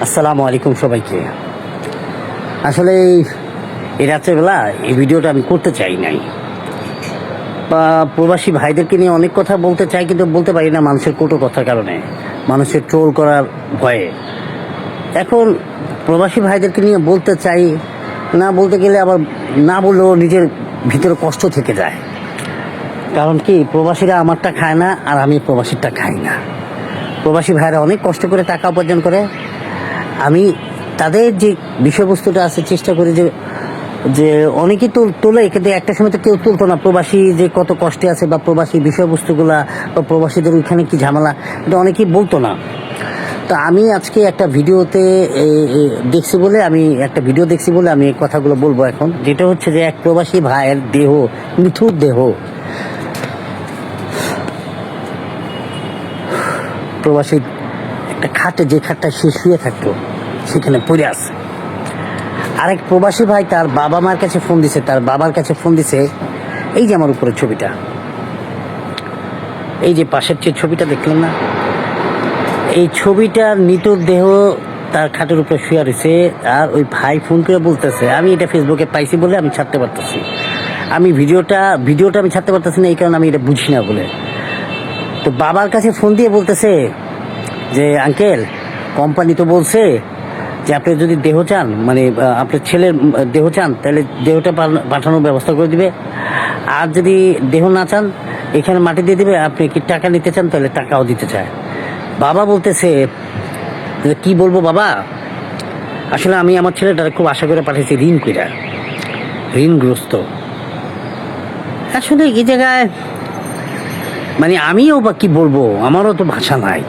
আসসালামু আলাইকুম সবাইকে। আসলে এই রাত্রেবেলা এই ভিডিওটা আমি করতে চাই নাই, বা প্রবাসী ভাইদেরকে নিয়ে অনেক কথা বলতে চাই, কিন্তু বলতে পারি না মানুষের কটু কথার কারণে, মানুষের ট্রোল করার ভয়ে। এখন প্রবাসী ভাইদেরকে নিয়ে বলতে চাই, না বলতে গেলে আবার না বললেও নিজের ভিতরে কষ্ট থেকে যায়। কারণ কি, প্রবাসীরা আমারটা খায় না আর আমি প্রবাসীরটা খাই না। প্রবাসী ভাইরা অনেক কষ্ট করে টাকা উপার্জন করে, আমি তাদের যে বিষয়বস্তুটা আছে চেষ্টা করি যে অনেকেই তোলে, কিন্তু একটা সময় তো কেউ তুলতো না। প্রবাসী যে কত কষ্টে আছে, বা প্রবাসী বিষয়বস্তুগুলা, বা প্রবাসীদের ওইখানে কি ঝামেলা, এটা অনেকেই বলতো না। তো আমি আজকে একটা ভিডিওতে দেখছি বলে আমি এই কথাগুলো বলবো এখন। যেটা হচ্ছে যে এক প্রবাসী ভাইয়ের দেহ, নিথুর দেহ, প্রবাসী একটা খাটে, যে খাটটা সে শুয়ে থাকতো সেখানে পড়ে আছে। আরেক প্রবাসী ভাই তার বাবা মার কাছে ফোন দিছে, তার বাবার কাছে ফোন দিছে। এই যে আমার উপরে ছবিটা, এই যে পাশের যে ছবিটা দেখলেন না, এই ছবিটার নিতর দেহ তার খাটের উপরে শুয়ে রয়েছে। আর ওই ভাই ফোন করে বলতেছে, আমি এটা ফেসবুকে পাইছি বলে আমি ছাড়তে পারতেছি, আমি ভিডিওটা আমি ছাড়তে পারতেছি না, এই কারণে আমি এটা বুঝি না বলে। তো বাবার কাছে ফোন দিয়ে বলতেছে যে আঙ্কেল, কোম্পানি তো বলছে যে আপনি যদি দেহ চান, মানে আপনার ছেলের দেহ চান, তাহলে দেহটা পাঠানোর ব্যবস্থা করে দিবে। আর যদি দেহ না চান, এখানে মাটি দিয়ে দিবে। আপনি কি টাকা নিতে চান, তাহলে টাকাও দিতে চায়। বাবা বলতেছে, কি বলবো বাবা, আসলে আমি আমার ছেলেটাকে খুব আশা করে পাঠিয়েছি, ঋণগ্রস্ত। আসলে এই জায়গায় মানে আমিও বা কি বলবো, আমারও তো ভাষা নাই।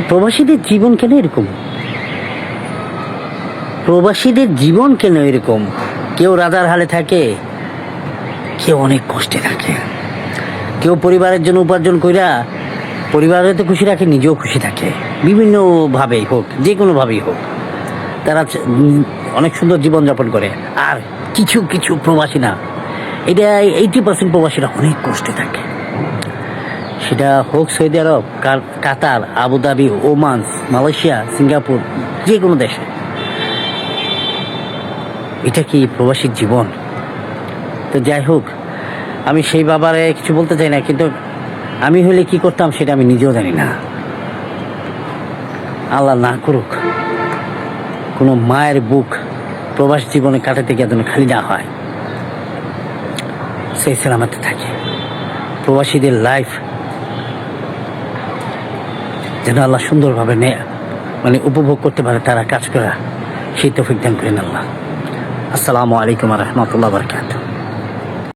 প্রবাসীদের জীবন কেন এরকম? কেউ রাজার হালে থাকে, কেউ অনেক কষ্টে থাকে, কেউ পরিবারের জন্য উপার্জন কইরা পরিবারে তো খুশি রাখে, নিজেও খুশি থাকে। বিভিন্নভাবেই হোক, যে কোনোভাবেই হোক, তারা অনেক সুন্দর জীবনযাপন করে। আর কিছু কিছু প্রবাসী না, এটা 80% প্রবাসীরা অনেক কষ্টে থাকে। সেটা হোক সৌদি আরব, কাতার, আবুধাবি, ওমান, মালয়েশিয়া, সিঙ্গাপুর, যে কোনো দেশে। এটা কি প্রবাসীর জীবন? তো যাই হোক, আমি সেই বাবারে কিছু বলতে চাই না, কিন্তু আমি হলে কি করতাম সেটা আমি নিজেও জানি না। আল্লাহ না করুক কোনো মায়ের বুক প্রবাস জীবনে কাটাতে গিয়ে যেন খালি না হয়, সেই সালামতে থাকে। প্রবাসীদের লাইফ যেন আল্লাহ সুন্দরভাবে মানে উপভোগ করতে পারে, তারা কাজ করা, সেই তৌফিক দান করেন আল্লাহ। আসসালামু আলাইকুম ওয়া রাহমাতুল্লাহি ওয়া বারাকাতুহু।